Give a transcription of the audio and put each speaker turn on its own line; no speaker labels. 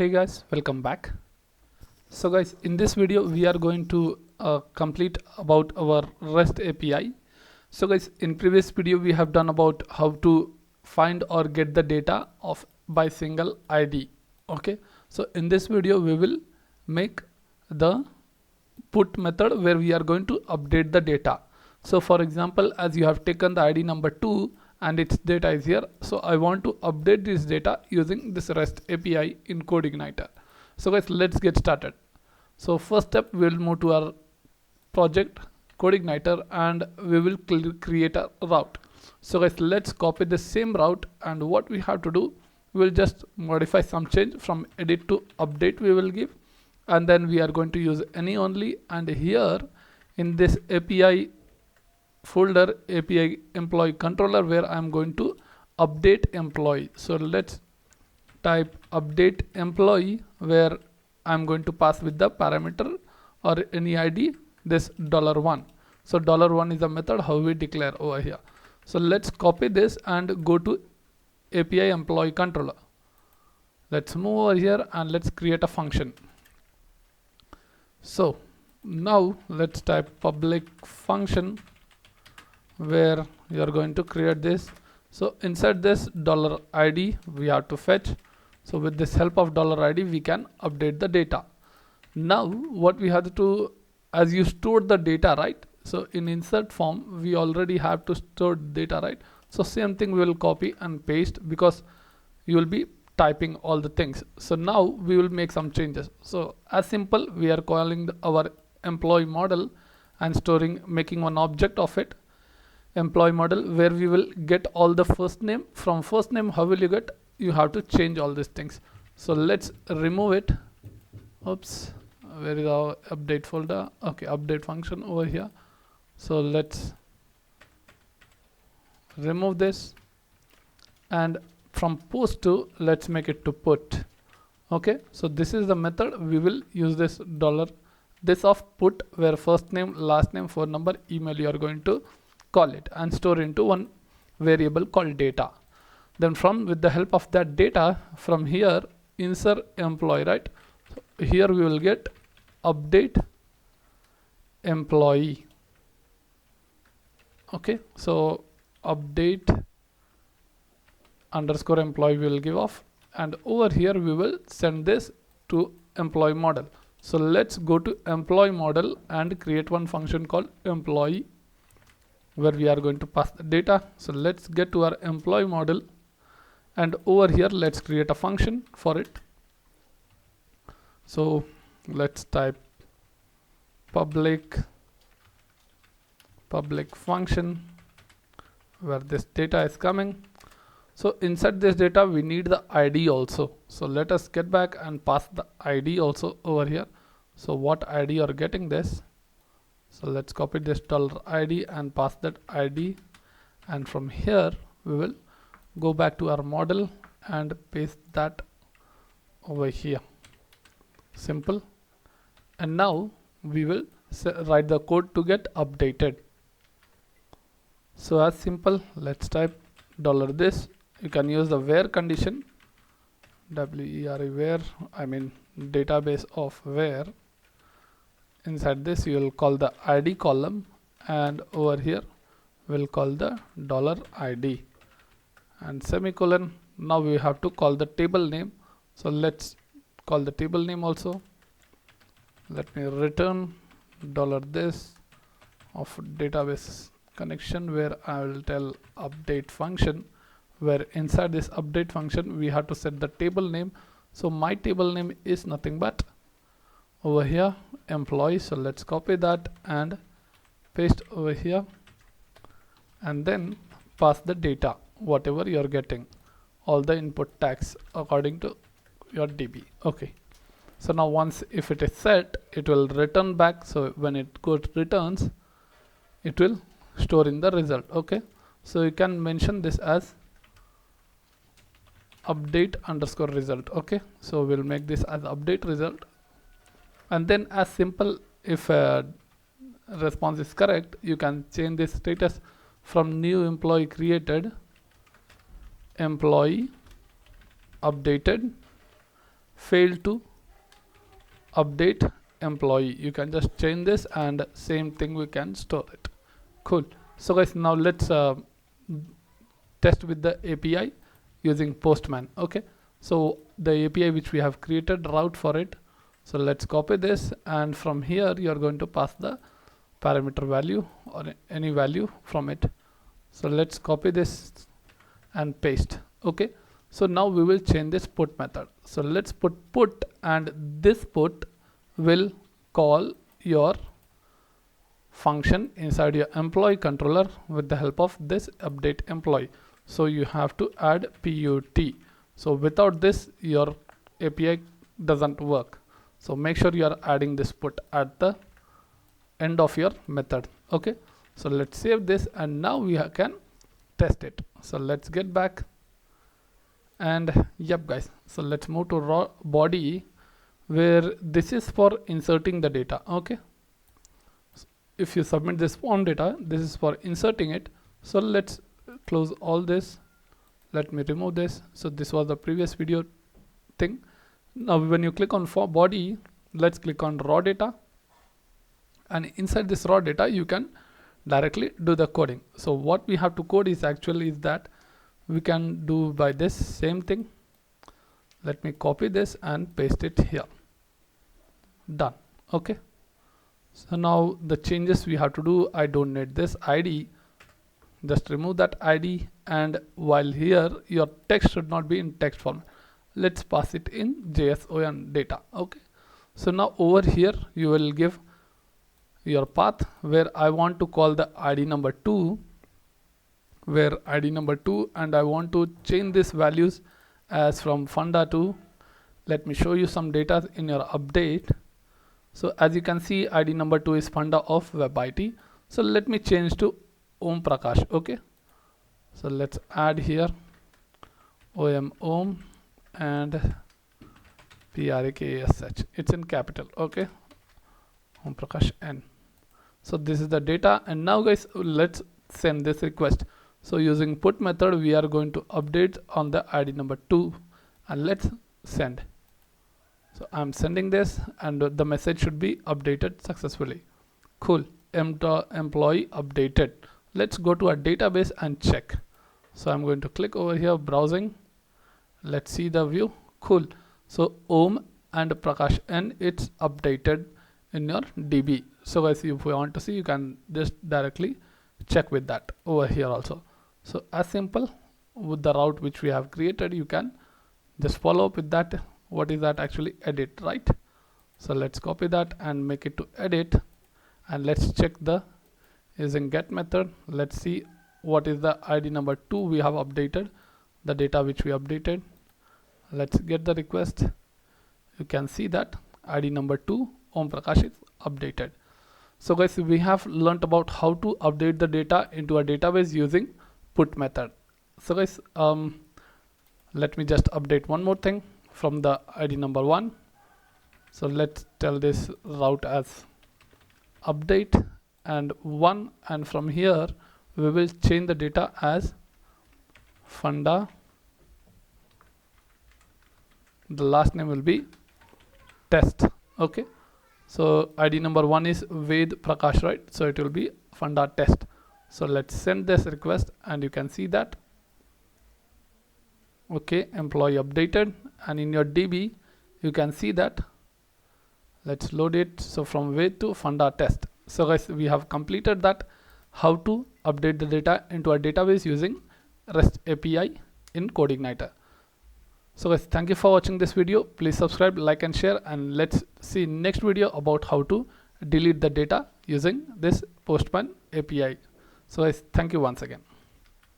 Hey guys, welcome back. So guys, in this video we are going to complete about our REST API. So guys, in previous video we have done about how to find or get the data of by single ID. Okay, so in this video we will make the put method where we are going to update the data. So for example, as you have taken the ID number 2 and its data is here, so I want to update this data using this REST API in CodeIgniter. So guys, let's get started. So first step, we will move to our project CodeIgniter and we will create a route. So guys, let's copy the same route, and what we have to do, we will just modify some change from edit to update we will give, and then we are going to use any only, and here in this API folder, API employee controller, where I am going to update employee. So let's type update employee, where I'm going to pass with the parameter or any ID this $1. So $1 is the method how we declare over here. So let's copy this and go to API employee controller. Let's move over here and let's create a function. So now let's type public function, where you are going to create this. So inside this $ID we have to fetch. So with this help of $ID we can update the data. Now what we have to do, as you stored the data, right? So in insert form we already have to store data, right? So same thing we will copy and paste, because you will be typing all the things. So now we will make some changes. So as simple, we are calling our employee model and making one object of it, employee model, where we will get all the first name. From first name, how will you get? You have to change all these things. So let's remove it. Oops, where is our update folder? Okay, update function over here. So let's remove this, and from post to, let's make it to put. Okay, so this is the method we will use, this this of put, where first name, last name, phone number, email you are going to call it and store into one variable called data. Then with the help of that data, from here insert employee, right? So here we will get update employee. Okay, so update underscore employee we will give off, and over here we will send this to employee model. So let's go to employee model and create one function called employee, where we are going to pass the data. So let's get to our employee model, and over here let's create a function for it. So let's type public function, where this data is coming. So inside this data we need the ID also. So let us get back and pass the ID also over here. So what ID you are getting this? So let's copy this $ID and pass that ID, and from here we will go back to our model and paste that over here. Simple. And now we will write the code to get updated. So as simple, let's type $this. You can use the where condition, where, I mean database of where. Inside this you will call the ID column, and over here we'll call the $ID and semicolon. Now we have to call the table name. So let's call the table name also. Let me return $this of database connection, where I will tell update function, where inside this update function we have to set the table name. So my table name is nothing but over here employee. So let's copy that and paste over here, and then pass the data whatever you are getting, all the input tags according to your DB. Okay, so now once if it is set, it will return back. So when it returns, it will store in the result. Okay, so you can mention this as update underscore result. Okay, so we'll make this as update result, and then as simple, if response is correct, you can change this status from new employee created, employee updated, failed to update employee. You can just change this and same thing we can store it. Cool. So guys, now let's test with the API using Postman. Okay, so the API which we have created, route for it. So let's copy this, and from here you are going to pass the parameter value or any value from it. So let's copy this and paste. Okay, so now we will change this put method. So let's put, and this put will call your function inside your employee controller with the help of this update employee. So you have to add PUT. So without this your API doesn't work. So make sure you are adding this put at the end of your method. Okay, so let's save this, and now we can test it. So let's get back, and yep guys, so let's move to raw body, where this is for inserting the data. Okay, so if you submit this form data, this is for inserting it. So let's close all this. Let me remove this. So this was the previous video thing. Now when you click on for body, let's click on raw data, and inside this raw data you can directly do the coding. So what we have to code is that we can do by this same thing. Let me copy this and paste it here. Done. Okay, so now the changes we have to do, I don't need this ID, just remove that ID, and while here your text should not be in text format, let's pass it in JSON data. Okay, so now over here you will give your path where I want to call the ID number 2, and I want to change these values as from Funda to, let me show you some data in your update. So as you can see, ID number 2 is Funda of Web IT. So let me change to Om Prakash. Okay, so let's add here Om and PRAKASH, it's in capital. Okay, Om Prakash N. So this is the data, and now guys, let's send this request. So using put method we are going to update on the ID number 2, and let's send. So I'm sending this, and the message should be updated successfully. Cool, employee updated. Let's go to our database and check. So I'm going to click over here, browsing. Let's see the view. Cool, so Om and Prakash N, it's updated in your DB. So guys, if you want to see, you can just directly check with that over here also. So as simple with the route which we have created, you can just follow up with that. What is that? Actually edit, right? So let's copy that and make it to edit, and let's check the using get method. Let's see what is the ID number 2 we have updated, the data which we updated. Let's get the request. You can see that ID number 2 Om Prakash is updated. So guys, we have learnt about how to update the data into a database using put method. So guys, let me just update one more thing from the ID number 1. So let's tell this route as update and 1, and from here we will change the data as Funda. The last name will be test. Okay, so ID number 1 is Ved Prakash, right? So it will be Funda test. So let's send this request, and you can see that. Okay, employee updated, and in your DB you can see that. Let's load it. So from Ved to Funda test. So guys, we have completed that, how to update the data into a database using REST API in CodeIgniter. So guys, thank you for watching this video. Please subscribe, like and share, and let's see next video about how to delete the data using this Postman API. So guys, thank you once again.